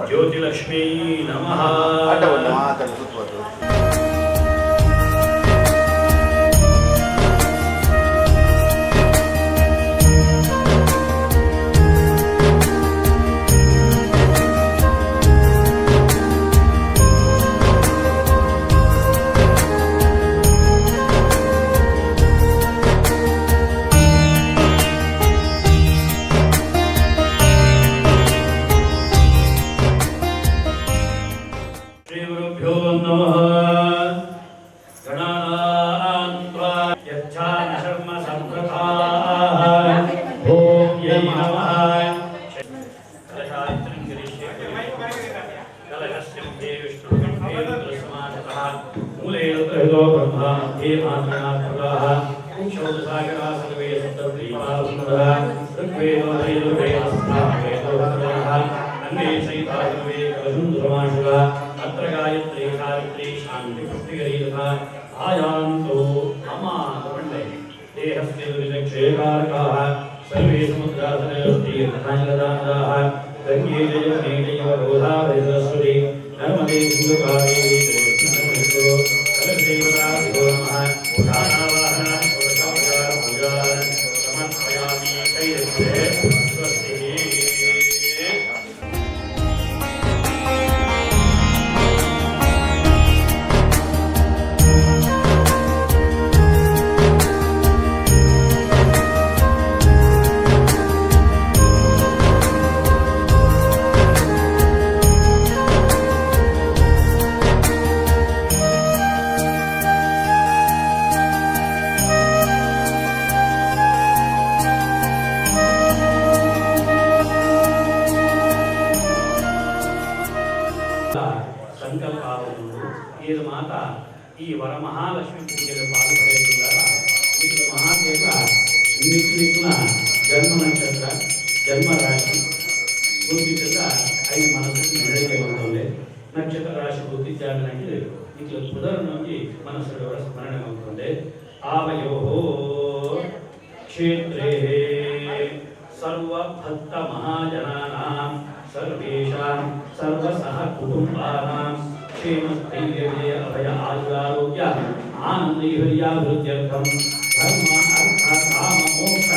ಜ್ಯೋತಿಲಕ್ಷ್ಮೀ ನಮಃ. सर्वे समुद्रासनस्तीर्थांगदानदाः गंगे जयमुने जयव गोदावरी सरस्वती नर्मदे सिन्धुकावेरी जयवती कलशदेवताभ्यो नमः उदानावाहना पुरुषोपचार पूजा समर्पयामि कैरस्ये स्वस्ति। ಈ ವರಮಹಾಲಕ್ಷ್ಮಿ ಪೂಜೆಗೆ ಪಾಲ್ಗೊಳ್ಳುವುದರ ಈ ಮಹಾದೇವ ನಿಖಿಲಿನ ಜನ್ಮ ನಕ್ಷತ್ರ ಜನ್ಮ ರಾಶಿ ಗುರುತಿಸಿದ 5 ಮನಸ್ಸು ನಡೆಯಲಿಕ್ಕೆ ಬಂದವೇ ನಕ್ಷತ್ರ ರಾಶಿ ಗುರುತಿಸಿದಾಗ ನಿಖಿಲ ಪುದರನೋಗಿ ಮನಸ್ಸು ಸ್ಮರಣೆ ಬಂದವೇ ಆವಯೋಹೋ ಕ್ಷೇತ್ರೇ ಸರ್ವ ಭಕ್ತ ಮಹಾಜನಾನಾಂ ಸರ್ವೇಷಾಂ ಸರ್ವಸಹ ಕುಟುಂಬಾನಾಂ क्षेमस्थैर्य अभय आयुरारोग्य आनंदैर्याभिवृद्ध्यर्थं धर्म अर्थ काम मोक्ष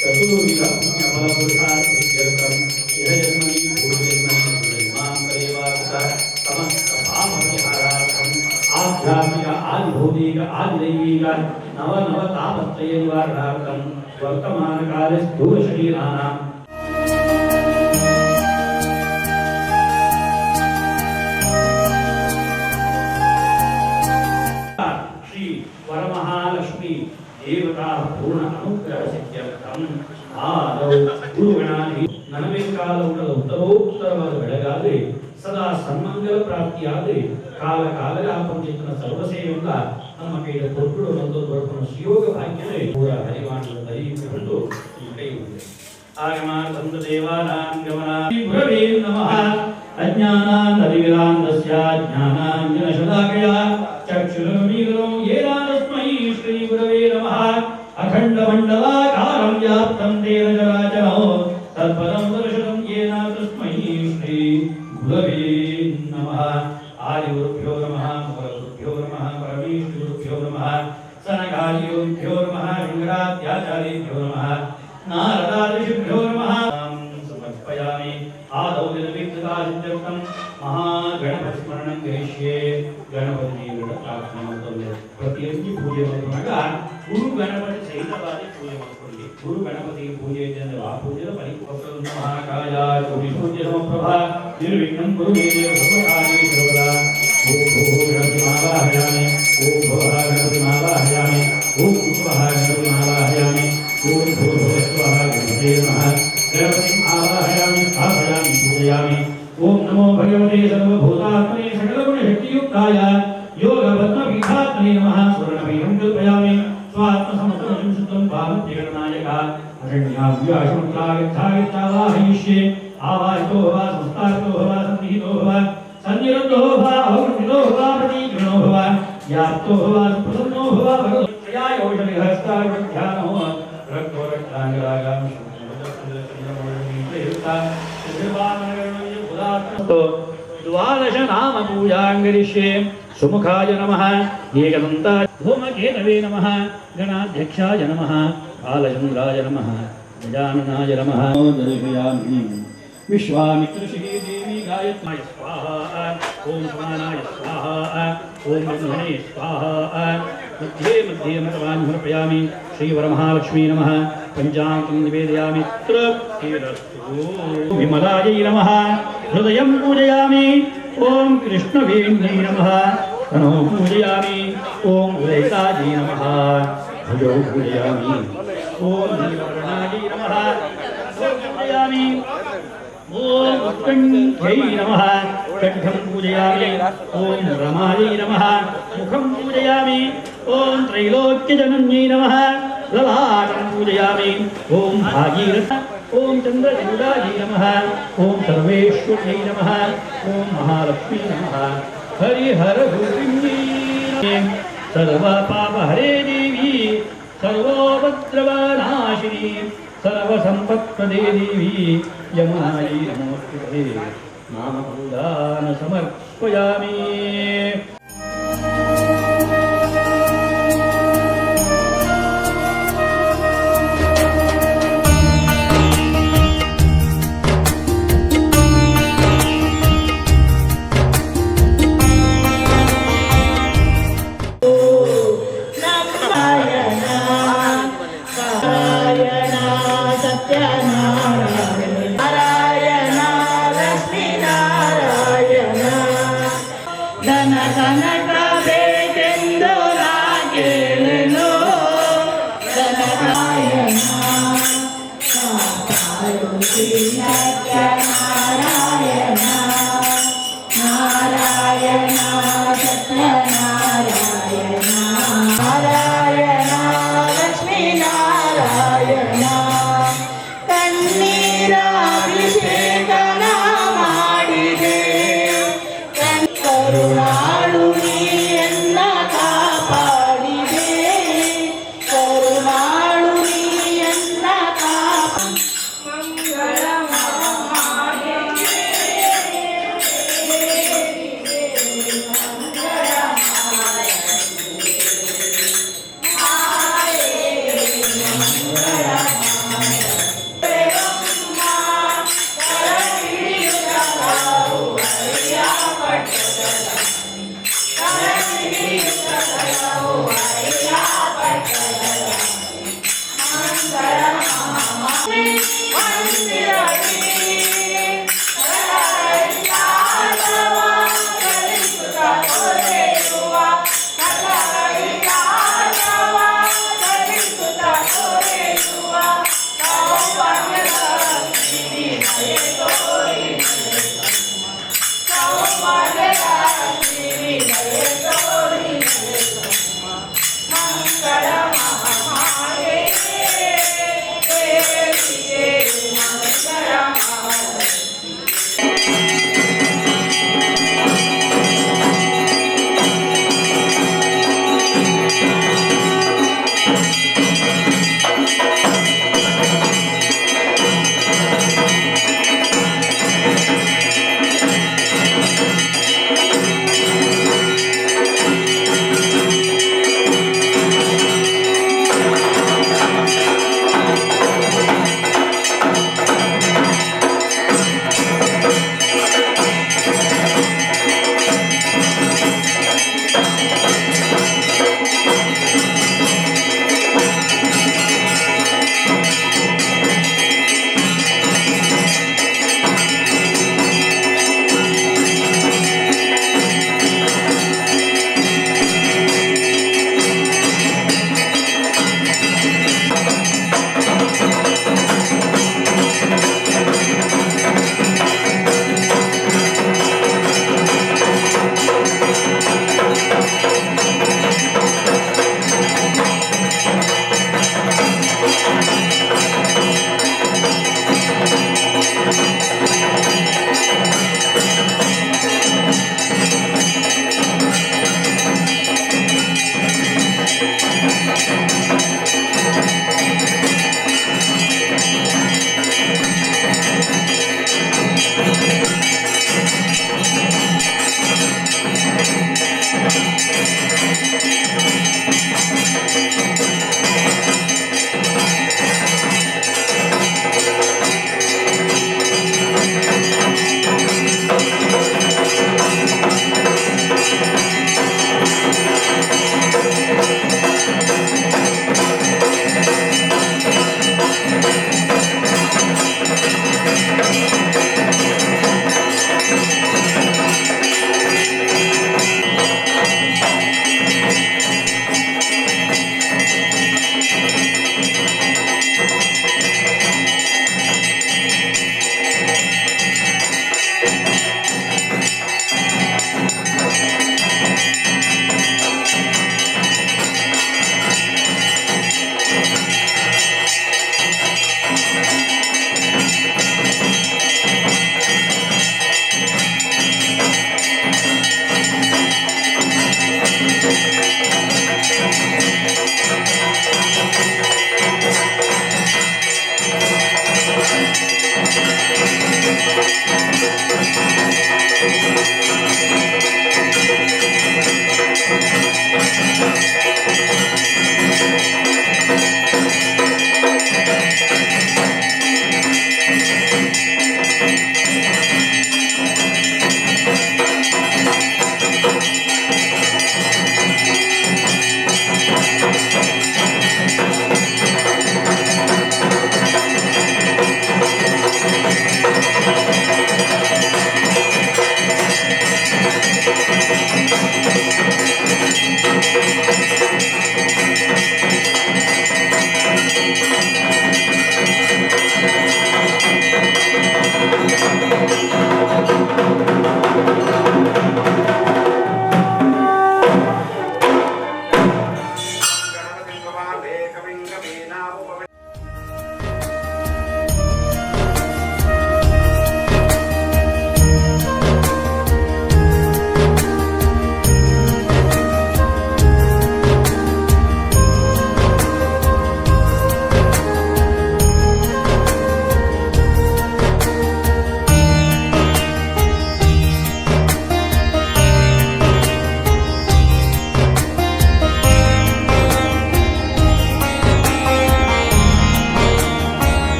चतुर्विध पुण्य फल पुरुषार्थसिद्ध्यर्थं इह जन्मनि पूर्वजन्मनि जन्मान्तरेवाकृत समस्त पाप परिहारार्थं आध्यात्मिक आदिभौतिक आदिदैविक नव नव तापत्रय निवारणार्थं वर्तमानकाले स्थूल शरीराणां वरमहालक्ष्मी देवता पूर्ण अनुग्रह सिद्ध्यर्थं आदौ गुरुगणाधि ನನಗೆ ಕಾಲದ ಉತ್ತರೋತ್ತರವಾದ ಬೆಳಗಾದ್ರೆ ಸದಾ ಸನ್ಮಂಗಲ ಪ್ರಾಪ್ತಿಯಾದ್ರೆ ಕಾಲ ಕಾಲದ ಪಂಚಿತನ ಸರ್ವಸೇವೆಯಿಂದ ನಮ್ಮ ಕೈಯಲ್ಲಿ ಕೊಟ್ಟು ಒಂದು ಬರುತ್ತಿರುವ ಸುಯೋಗ ಭಾಗ್ಯವೇ ಪೂರ ಹರಿವಾಣದ ದೈವಿಕರು ಈ ಕೈ ಇದೆ ಆಗಮಾರ್ಥಂ ದೇವಾನಾಂ ಗಮನಾದಿ ಗುರವೇ ನಮಃ ಅಜ್ಞಾನಾನದಿವಿಲಾಂತಸ್ಯ ಜ್ಞಾನಾಂಜನಶಲಾಕಯ ಚಕ್ಷುರುಮೀಲೋ ಯೇನಾಸ್ಮೈ ಶ್ರೀ ಗುರವೇ ನಮಃ ಅಖಂಡಮಂಡಲಾಕಾರಂ ವ್ಯಾಪ್ತಂ ತೇನ ಚರಾಚರೋ ತತ್ಪದಂ ದರ್ಶನಂ ಯೇನ ತಸ್ಮೈ ಶ್ರೀ ಗುರವೇ ನಮಃ ಆದಿಗುರುಭ್ಯೋ ನಮಃ ಮೂಲಗುರುಭ್ಯೋ ನಮಃ ಪರಮೇಶ್ವರುಭ್ಯೋ ನಮಃ ಸನಕಾದಿಗುರುಭ್ಯೋ ನಮಃ ಲಿಂಗರಾಧ್ಯಾಚಾರ್ಯಭ್ಯೋ ನಮಃ ನಾರದಾದಿಭ್ಯೋ ನಮಃ ಸಮರ್ಪಯಾಮಿ ಆದೌ ದಿನವಿಕ್ತಾದಿತ್ಯರ್ಥಂ ಮಹಾಗಣಪತಿ ಸ್ಮರಣಂ ಕರಿಷ್ಯೆ ಗಣಪತಿ ಪ್ರಾರ್ಥನೆ ಮಾಡ್ತಾರೆ ಪ್ರತಿಯೊಂದು ಪೂಜೆ ಮಾಡುವಾಗ ಗುರು ಗಣಪತಿ ಸಹಿತವಾಗಿ ಪೂಜೆ ಮಾಡ್ಕೊಳ್ಳಿ ಗುರು ಗಣಪತಿ ಪೂಜೆ ಅಂದರೆ ಆ ಪೂಜೆಯ ಪರಿಪೂರ್ಣ ಮಹಾಕಾಯ ಕೋಟಿ ಸೂರ್ಯ ಸಮಪ್ರಭಾ ನಿರ್ವಿಘ್ನಂ ಗುರು ದೇವ ಸರ್ವಕಾರ್ಯೇ ಸರ್ವದಾ ಓಂ ಭೋ ಗಣಪತಿ ಮಾವಾಹಯಾಮಿ ಓಂ ಭವ ಗಣಪತಿ ಮಾವಾಹಯಾಮಿ ಓಂ ಭವ ಗಣಪತಿ ಮಾವಾಹಯಾಮಿ ಓಂ ಭೋ ಸ್ವಃ ಗಣಪತಿ ನಮಃ ಗಣಪತಿ ಆವಾಹಯಾಮಿ ಸ್ಥಾಪಯಾಮಿ पूजयामि ओम नमो भगवते सर्वभूतात्मने सकलगुणशक्तियुक्ताय योगपद्मपीठात्मने नमः स्वर्णपीठं कल्पयामि स्वात्मसमत्वं शुद्धं भावत्यगणनायका अरण्याव्याशमुद्रागच्छागच्छावाहयिष्ये आवाहितो वा संस्थापितो वा सन्निहितो वा सन्निरुद्धो वा अवरुद्धितो वा प्रतीक्षणो वा व्याप्तो वा प्रसन्नो वा भगवत्याय औषधिहस्तावध्यानो रक्तो रक्ताङ्गरागां द्वादश नाम पूजाङ्गरिष्ये सुमुखाय नमः एकदन्ताय धूमकेतवे नमः गणाध्यक्षाय नमः बालचन्द्राय नमः गजाननाय नमः दर्शयामि विश्वामित्रश्री देवी गायत्र्याय स्वाहा ओम समानाय स्वाहा ओम ब्रह्मणे स्वाहा मध्ये मध्ये मतवान् समर्पयामि श्रीवरमहालक्ष्मी नमः पंचाङ्गं निवेदयामि त्रस्तु विमलायै नमः हृदयं पूजयामि ओम कृष्णवेण्यै नमः तनो पूजयामि ओम उदयतायै नमः भुजौ पूजयामि ओम नीलवर्णायै नमः पूजयामि ओम उत्कण्ठै नमः कंठं पूजयामि ओम रमायै नमः मुखं पूजयामि ओम त्रैलोक्यजनन्यै नमः ललाटं पूजयामि ओम भागीरथ ओम चन्द्रचूडायै नमः ओम सर्वेश्वर्यै नमः ओम महालक्ष्मी नमः हरिहरभूमिन्यै नमः सर्वपापहरे देवी सर्वोपद्रवनाशिनी सर्वसम्पत्प्रदे देवी यमुनायै नमोऽस्तुते नामपूजान समर्पयामि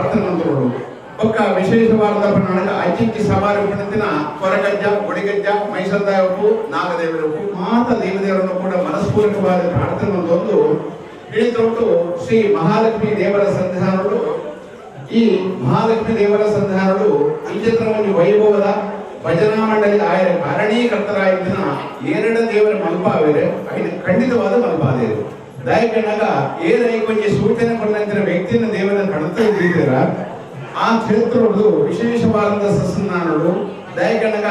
ಪ್ರಾರ್ಥನೆ ಮಂತ್ರಗಳು ಒಕ್ಕ ವಿಶೇಷವಾದ ನನಗೆ ಅಜ್ಜಿಕ್ಕಿ ಸವಾರಿ ಪುಣ್ಯತಿನ ಕೊರಗಜ್ಜ ಒಡಿಗಜ್ಜ ಮೈಸಂದಾಯಪ್ಪು ನಾಗದೇವರಪ್ಪು ಮಾತ ದೇವದೇವರನ್ನು ಕೂಡ ಮನಸ್ಪೂರ್ವಕವಾದ ಪ್ರಾರ್ಥನೆ ಒಂದು ಹೇಳಿದೊಟ್ಟು ಶ್ರೀ ಮಹಾಲಕ್ಷ್ಮಿ ದೇವರ ಸಂಧಾನಗಳು ಈ ಮಹಾಲಕ್ಷ್ಮಿ ದೇವರ ಸಂಧಾನಗಳು ಅಂಚತ್ರಮಂಜಿ ವೈಭವದ ಭಜನಾ ಮಂಡಳಿ ಆಯರ ಕಾರಣೀಕರ್ತರಾಯಿನ ಎರಡು ದೇವರ ಮಲ್ಪಾವೇರೆ ಐದು ಖಂಡಿತವಾದ ಮಲ್ಪಾದೇರು ದಾಯಕನಾಗ ಏರೈ ಕೊಂಚ ಸೂಚನೆ ಕೊಡಂತಿನ ವ್ಯಕ್ತಿಯನ್ನು ದೇವರ ಕಡತ ಇದ್ದೀರ ಆ ಕ್ಷೇತ್ರಗಳು ವಿಶೇಷವಾದ ಸಸ್ನಾನಗಳು ದಯಕನಗ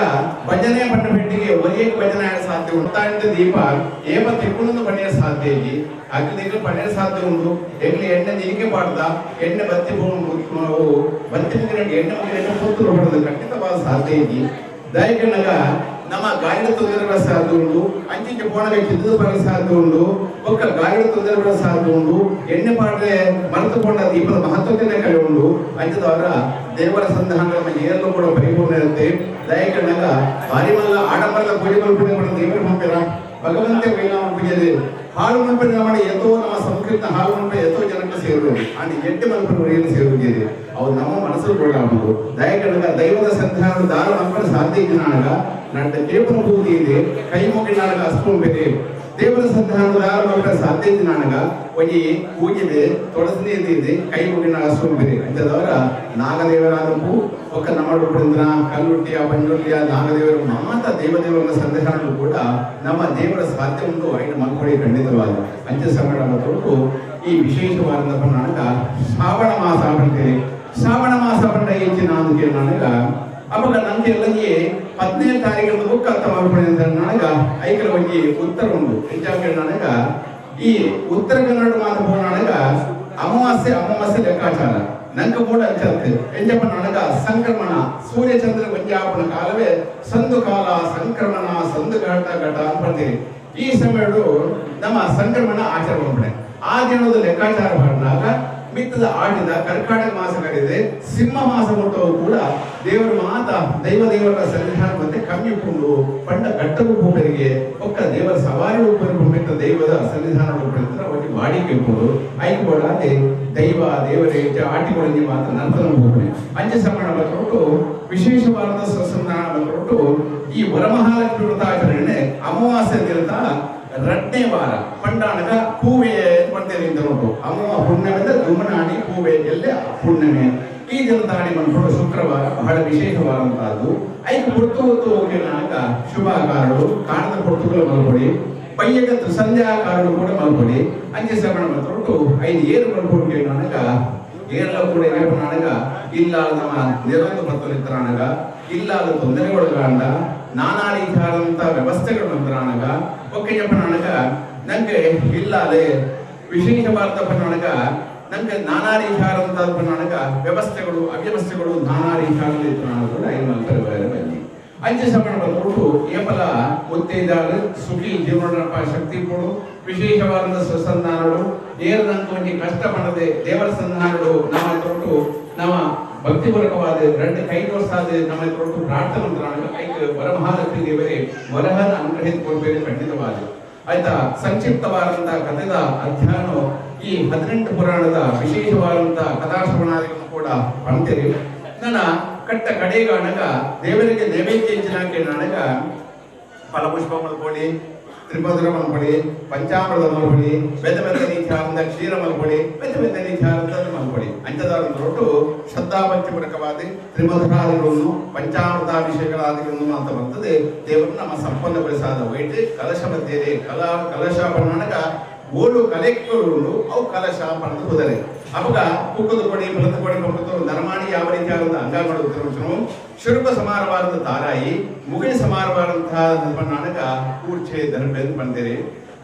ಭಜನೆ ಪಟ್ಟ ಪೆಟ್ಟಿಗೆ ಒರೇ ಭಜನೆ ಆಡ ಸಾಧ್ಯ ಉಂಟಾಂತ ದೀಪ ಏಪ ತಿಕ್ಕುಣನ್ನು ಪಡೆಯ ಸಾಧ್ಯ ಇದೆ ಅಗ್ನಿಗೆ ಪಡೆಯ ಸಾಧ್ಯ ಉಂಟು ಎಣ್ಣೆ ಎಣ್ಣೆ ನೀರಿಗೆ ಪಾಡ್ದ ಎಣ್ಣೆ ಬತ್ತಿ ಬತ್ತಿ ಮುಗಿನ ಎಣ್ಣೆ ಪುತ್ರ ಹೊಡೆದು ಖಂಡಿತವಾದ ಸಾಧ್ಯ ಇದೆ ದಯಕನಗ ನಮ್ಮ ಗಾಳಿಯ ತೊಂದರೆಗಳ ಸಾಧ್ಯ ಉಂಟು ಅಂಚಿಗೆ ಪೋಣಗೆ ಚಿದ್ದು ಬರಲು ಸಾಧ್ಯ ಉಂಟು ಒಕ್ಕ ಗಾಳಿಯ ತೊಂದರೆಗಳ ಸಾಧ್ಯ ಉಂಟು ಎಣ್ಣೆ ಪಾಡ್ರೆ ಮರೆತುಕೊಂಡ ದೀಪದ ಮಹತ್ವತೆಯ ಕಲೆ ಉಂಟು ಅಂಚದವರ ದೇವರ ಸಂಧಾನಗಳ ಮೇಲೆ ಏರಲು ಕೂಡ ಪರಿಪೂರ್ಣ ಇರುತ್ತೆ ದಯಕನಗ ಭಾರಿಮಲ್ಲ ಆಡಂಬರದ ಪೂಜೆ ಪೂಜೆ ಮಾಡೋ ದೇವರ ಮಂದಿರ ಭಗವಂತ ವೈನಾಮ ಪೂಜೆ ಹಾಳು ಮಂಪನ ಮಾಡಿ ಎತ್ತೋ ನಮ್ಮ ಸಂಸ್ಕೃತ ಹಾಳು ಮಂಪ ಎತ್ತೋ ಜನಕ್ಕೆ ಸೇರುವುದು ಅಲ್ಲಿ ಎಂಟು ಮಂಪನವರೆಗೆ ಸೇರುವುದಿದೆ ಅವು ನಮ್ಮ ಮನಸ್ಸು ಕೂಡ ಆಗುವುದು ದಯಕನಗ ದೈವದ ಸಂಧಾನ ದಾರ ಮಂಪನ ಸಾಧ್ಯ ಇದೆ ನಾನಗ ನನ್ನ ದೇವರ ಪೂಜೆ ಇದೆ ಕೈ ಮುಗಿ ನಾನಗ ಅಸ್ಕೊಂಬೇರೆ ದೇವರ ಸಂಧಾನದ ದಾರ ಮಂಪನ ಸಾಧ್ಯ ಇದೆ ನಾನಗ ಒಂಜಿ ಪೂಜೆ ತೊಡಸನೆ ಇದೆ ಕೈ ಮುಗಿ ನಾಗ ಅಸ್ಕೊಂಬೇರೆ ಅಂತದವರ ನಾಗದೇವರಾದಂಪು ಒಕ್ಕ ನಮ್ಮಡುಪಡಿಂದ್ರ ಕಲ್ಲುಟ್ಟಿಯ ಪಂಜುಟ್ಟಿಯ ನಾಗದೇವರು ಮಾತ ದೇವದೇವರ ಸಂಧಾನಗಳು ಕೂಡ ನಮ್ಮ ದೇವರ ಸಾಧ್ಯ ಉಂಟು ಐದು ಮಕ್ಕಳಿಗೆ ಖಂಡಿತವಾದ ಅಂಚ ಸಂಗಡ ತೊಟ್ಟು ಈ ವಿಶೇಷವಾದ ನಾಟಕ ಶ್ರಾವಣ ಮಾಸ ಬಂತೇನೆ ಶ್ರಾವಣ ಮಾಸ ಬಂದ ಹೆಚ್ಚಿನ ಅಂದ್ಕೆ ನಾಟಕ ಅವಾಗ ನಂಗೆ ಎಲ್ಲಂಗೆ 15ನೇ ತಾರೀಕು ಬುಕ್ ಅರ್ಥ ಮಾಡ್ಕೊಂಡ ನಾಟಕ ಐಕಲ ಬಗ್ಗೆ ಉತ್ತರ ಉಂಟು ಹೆಚ್ಚಾಗಿ ನಾಟಕ ಈ ಉತ್ತರ ಕನ್ನಡ ಮಾತು ನಾಟಕ ಅಮಾವಾಸ್ಯೆ ಲೆಕ್ಕಾಚಾರ ನಂಗೆ ಕೂಡ ಅಂಚತ್ತೆ ಎಂಜಪ್ಪ ನನಗ ಸಂಕ್ರಮಣ ಸೂರ್ಯ ಚಂದ್ರ ವಂಜಾಪನ ಕಾಲವೇ ಸಂದು ಕಾಲ ಸಂಕ್ರಮಣ ಸಂದು ಘಟ ಅನ್ಪಡ್ತೀರಿ ಈ ಸಮಯಗಳು ನಮ್ಮ ಸಂಕ್ರಮಣ ಆಚರಣೆ ಮಾಡ್ಬಿಡೆ ಆ ದಿನದ ಲೆಕ್ಕಾಚಾರ ಮಾಡಿದಾಗ ಮಿತ್ತದ ಆಡಿದ ಕರ್ಕಾಟಕ ಮಾಸ ಕರೆದಿದೆ ಸಿಂಹ ಮಾಸ ಮುಟ್ಟವು ಕೂಡ ದೇವರ ಮಾತ ದೇವರ ಸನ್ನಿಧಾನ ಮತ್ತೆ ಕಮ್ಮಿ ಪುಂಡು ಪಂಡ ಗಟ್ಟವು ಭೂಮಿಗೆ ಒಕ್ಕ ದೇವರ ಸವಾರಿ ಉಪರಿತ ದೈವದ ಸನ್ನಿಧಾನ ಉಪರಿತ ಒಟ್ಟು ಬಾಡಿಕೆ ಇರ್ಬೋದು ಐಕ್ಬೋಡಾದೆ ದೈವ ದೇವರೇ ಆಟಿಕೊಳ್ಳಿ ಮಾತ್ರ ನಂತರ ಹೋಗ್ತದೆ ಅಂಚೆ ಸಮಾನ ಬಂದ್ಬಿಟ್ಟು ವಿಶೇಷವಾದ ಸಂಧಾನ ಬಂದ್ಬಿಟ್ಟು ಈ ವರಮಹಾಲಕ್ಷ್ಮಿ ವ್ರತಾಚರಣೆ ಅಮಾವಾಸ್ಯ ದಿನದ ರಡ್ನೇ ವಾರ ಪಂಡಾಣಗ ಕೂವೆ ಬರ್ತೇನೆ ಉಂಟು ಅಮ್ಮ ಹುಣ್ಣಿಮೆ ದುಮನಾಡಿ ಕೂವೆ ಎಲ್ಲೇ ಹುಣ್ಣಿಮೆ ಈ ದಿನದ ಆಡಿ ಬಂದ್ಬಿಟ್ಟು ಶುಕ್ರವಾರ ಬಹಳ ವಿಶೇಷವಾದಂತಹದ್ದು ಐದು ಹೊತ್ತು ಹೋಗಿನಾಗ ಶುಭಾಕಾರಗಳು ಕಾಣದ ಪೊರ್ತುಗಳು ಮಲ್ಕೊಡಿ ಪಯ್ಯಗ ಸಂಧ್ಯಾಕಾರಗಳು ಕೂಡ ಮಲ್ಕೊಡಿ ಅಂಚೆ ಶ್ರವಣ ಬಂದ್ಬಿಟ್ಟು ಐದು ಏರು ಮಲ್ಕೊಡ್ತೀವಿ ನನಗ ಏರೆಲ್ಲ ಕೂಡ ನನಗ ಇಲ್ಲ ನಮ್ಮ ನಿರಂತರ ಬರ್ತಲಿದ್ದರಾನಗ ಇಲ್ಲ ಅದು ತೊಂದರೆಗಳು ಕಾರಣ ನಾನಾ ರೀತಿಯಾದಂತ ವ್ಯವಸ್ಥೆಗಳು ಬಂದ್ರಾನಗ ಒಕ್ಕೆಯಪ್ಪ ನನಗ ನಂಗೆ ಇಲ್ಲ ಅದೇ ವಿಶೇಷವಾದ ನನಗ ನಂಗೆ ನಾನಾ ರೀತಿಯಾದಂತ ನನಗ ವ್ಯವಸ್ಥೆಗಳು ಅವ್ಯವಸ್ಥೆಗಳು ನಾನಾ ರೀತಿಯಾದ ಕೂಡ ಐದು ಬನ್ನಿ ಅಂಚೆ ಸಮಯ ಬಂದ್ಬಿಟ್ಟು ಏಪಲ ಮುತ್ತೈದಾರು ಸುಖಿ ಜೀವನ ಶಕ್ತಿ ಕೊಡು ವಿಶೇಷವಾದ ಸುಸಂಧಾನಗಳು ಏರದಂತ ಕಷ್ಟ ಮಾಡದೆ ದೇವರ ಸಂಧಾನಗಳು ನಮ್ಮ ತೊಟ್ಟು ನಮ್ಮ ಭಕ್ತಿಪೂರ್ವಕವಾದ ಎರಡು ಕೈ ತೋರಿಸಾದ ನಮ್ಮ ತೊಟ್ಟು ಪ್ರಾರ್ಥನೆ ಐದು ವರಮಹಾಲಕ್ಷ್ಮಿ ದೇವರೇ ವರಹನ ಅನುಗ್ರಹಿಸಿಕೊಳ್ಬೇಕು ಖಂಡಿತವಾದ ಆಯ್ತಾ ಸಂಕ್ಷಿಪ್ತವಾದಂತಹ ಕಥೆದ ಅಧ್ಯಯನ ಈ 18 ಪುರಾಣದ ವಿಶೇಷವಾದಂತಹ ಕಥಾಶ್ರವಣಾದಿಗಳನ್ನು ಕೂಡ ಕಾಣ್ತೇವೆ ನನ್ನ ಕಟ್ಟ ಕಡೆಗ ಅನಗ ದೇವರಿಗೆ ನೈವೇದ್ಯ ಹೆಚ್ಚಿನಾಕೆ ನನಗ ಫಲಪುಷ್ಪ ಮಲ್ಕೊಡಿ ತ್ರಿಪುರ ಮಲ್ಕೊಡಿ ಪಂಚಾಮೃತ ಮಲ್ಕೊಡಿ ಬೆದ ರೀತಿಯಾದ ಕ್ಷೀರ ಮಲ್ಕೊಡಿ ಬೆದ ರೀತಿಯಾದ ಮಲ್ಕೊಡಿ ಅಂಚದಾರ ಹೊರಟು ಶ್ರದ್ಧಾಭಕ್ತಿಪೂರ್ವಕವಾದ ತ್ರಿಮಧುರಾದಿಗಳನ್ನು ಪಂಚಾಮೃತಾಭಿಷೇಕಗಳಾದಿಗಳನ್ನು ಅಂತ ಬರ್ತದೆ ದೇವರು ನಮ್ಮ ಸಂಪನ್ನಗೊಳಿಸಾದ ವೈಟ್ ಕಲಶ ಮಧ್ಯೆ ಕಲಶ ನನಗ ಓಡು ಕಲೆಗಳು ಅವು ಕಲಶ ಪಡೆದು ಹೋದರೆ ಅವಾಗ ಕುಕ್ಕದ ಕೊಡಿ ಫಲದ ಕೊಡಿ ಪಂಪತ್ತು ನರಮಾಣಿ ಯಾವ ರೀತಿಯಾದ ಅಂಗಗಳು ಶುರುಪ ಸಮಾರವಾದ ತಾರಾಯಿ ಮುಗಿನ ಸಮಾರವಾದಂತಹ ನಾಟಕ ಕೂರ್ಚೆ ದರ್ಬೆಂದು ಬಂದಿರಿ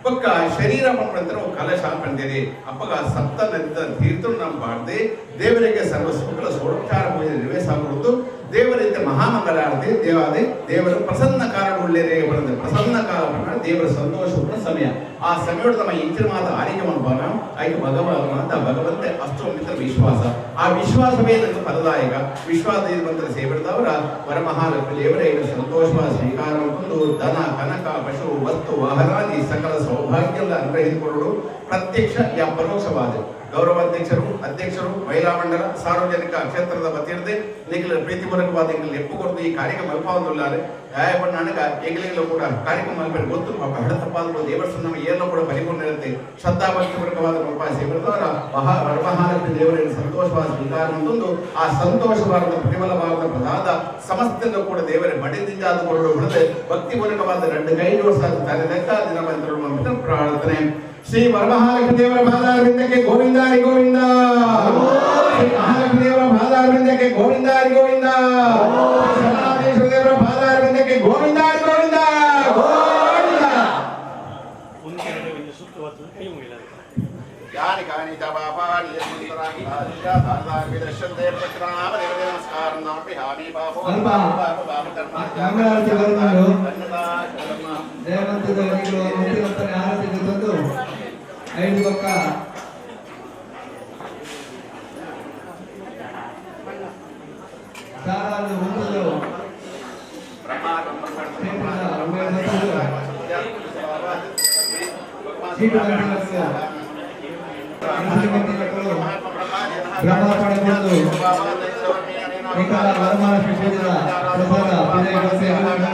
ಪಕ್ಕ ಶರೀರ ಪಂಪಂತರ ಕಲಶ ಪಂದಿರಿ ಅಪ್ಪಗ ಸಪ್ತ ನದಿದ ತೀರ್ಥ ನಮ್ಮ ಬಾರ್ದೆ ದೇವರಿಗೆ ಸರ್ವ ಸುಖಲ ಸೋಡೋಪಚಾರ ಪೂಜೆ ನಿರ್ವಹಿಸಬಹುದು ದೇವರಿಂದ ಮಹಾಮಂಗಲಾರತಿ ದೇವಾದಿ ದೇವರು ಪ್ರಸನ್ನ ಕಾರಣ ಒಳ್ಳೆಯದೇ ಬರ್ತದೆ ಪ್ರಸನ್ನ ಕಾಲ ದೇವರ ಸಂತೋಷದ ಸಮಯ ಆ ಸಮಯದ ನಮ್ಮ ಇಂಚಿನ ಮಾತ ಆರಿಕೆ ಮನೋಭಾವ ಆಯ್ಕೆ ಭಗವಂತ ಅಷ್ಟು ಮಿತ್ರ ವಿಶ್ವಾಸ ಆ ವಿಶ್ವಾಸವೇ ನನ್ನ ಫಲದಾಯಕ ವಿಶ್ವಾಸ ಬಂದರೆ ಸೇಬಿಡ್ದವರ ವರಮಹಾಲಕ್ಷ್ಮಿ ದೇವರೇ ಸಂತೋಷವಾದ ಸ್ವೀಕಾರ ಹೊಂದು ಧನ ಕನಕ ಪಶು ವಸ್ತು ವಾಹನಾದಿ ಸಕಲ ಸೌಭಾಗ್ಯದ ಅನುಗ್ರಹಿಸಿಕೊಳ್ಳಲು ಪ್ರತ್ಯಕ್ಷ ಯಾ ಪರೋಕ್ಷವಾದ ಗೌರವಾಧ್ಯಕ್ಷರು, ಅಧ್ಯಕ್ಷರು, ಮಹಿಳಾ ಮಂಡಲ, ಸಾರ್ವಜನಿಕ ಕ್ಷೇತ್ರದ ವತಿಯಿರದೆ ನಿಖಿಲ ಪ್ರೀತಿಪೂರ್ವಕವಾದ ಎಂಗ್ಲು ಎಪ್ಪು ಕೊರದು ಈ ಕಾರ್ಯಕ್ರಮ ಅಲ್ಪಾವೊಂದುಲ್ಲಾರೆ ಯಾಯಪಣ್ಣ ನನಗ ಎಂಗ್ಲಿಗಳು ಕೂಡ ಕಾರ್ಯಕ್ರಮ ಅಲ್ಪೇರು ಗೊತ್ತು ಪಾಪ ಹಡತಪ್ಪಾದ ದೇವಸ್ಥಾನ ನಮ್ಮ ಏನೋ ಕೂಡ ಪರಿಪೂರ್ಣ ಇರುತ್ತೆ ಶ್ರದ್ಧಾಭಕ್ತಿಪೂರ್ವಕವಾದ ಪಾಪ ಸೇವರದವರ ವರಮಹಾಲಕ್ಷ್ಮಿ ದೇವರಿಗೆ ಸಂತೋಷವಾದ ಸ್ವೀಕಾರ ಅಂತಂದು ಆ ಸಂತೋಷವಾದ ಪ್ರತಿಫಲವಾದ ಪ್ರಸಾದ ಸಮಸ್ತಂದು ಕೂಡ ದೇವರೇ ಮಡಿದಿಂದ ಆದುಕೊಂಡು ಬಿಡದೆ ಭಕ್ತಿಪೂರ್ವಕವಾದ ಎರಡು ಕೈ ಜೋಡಿಸಾದ ತಲೆದಕ್ಕ ದಿನ ಬಂದಿರುವ ಪ್ರಾರ್ಥನೆ ಶ್ರೀ ವರಮಹಾಲಕ್ಷ್ಮಿ ದೇವರ ಪಾದಾರವಿಂದಕ್ಕೆ ಗೋವಿಂದ ಹರಿ ಗೋವಿಂದ. ಶ್ರೀ ಮಹಾಲಕ್ಷ್ಮಿ ದೇವರ ಪಾದಾರವಿಂದಕ್ಕೆ ಗೋವಿಂದ ಹರಿ ಗೋವಿಂದ. ಶರಣಾದೇಶ್ವರ ದೇವರ ಪಾದಾರವಿಂದಕ್ಕೆ ಗೋವಿಂದ ಹರಿ ಗೋವಿಂದ ಗೋವಿಂದ. ಯಾನಿ ಕಾನಿ ತಪಾಪಾನಿ ಯಂತರಾಗಿ ಆದಿಶ ಭಾರತಾರ್ಪಿ ದರ್ಶನತೆ ಪ್ರಕ್ರಾಮ ದೇವತೆ ನಮಸ್ಕಾರಂ ನಮಪಿ ಹಾಮಿ ಪಾಪೋ ಪಾಪ ಧರ್ಮ ಮಂಗಳಾರತಿ ಬರುವುದು ದೇವಂತದವರಿಗೂ ಮುಖ್ಯವಂತನ ಆರತಿಗೆ ತಂದು 5 ಪಕ್ಕ ಸಾರಾನ್ನು ಹೊಂದಲು ಬ್ರಹ್ಮ ಪಡೆದುಕೊಂಡು ವರಮಹಾಲಕ್ಷ್ಮಿ ಪ್ರಸಾದ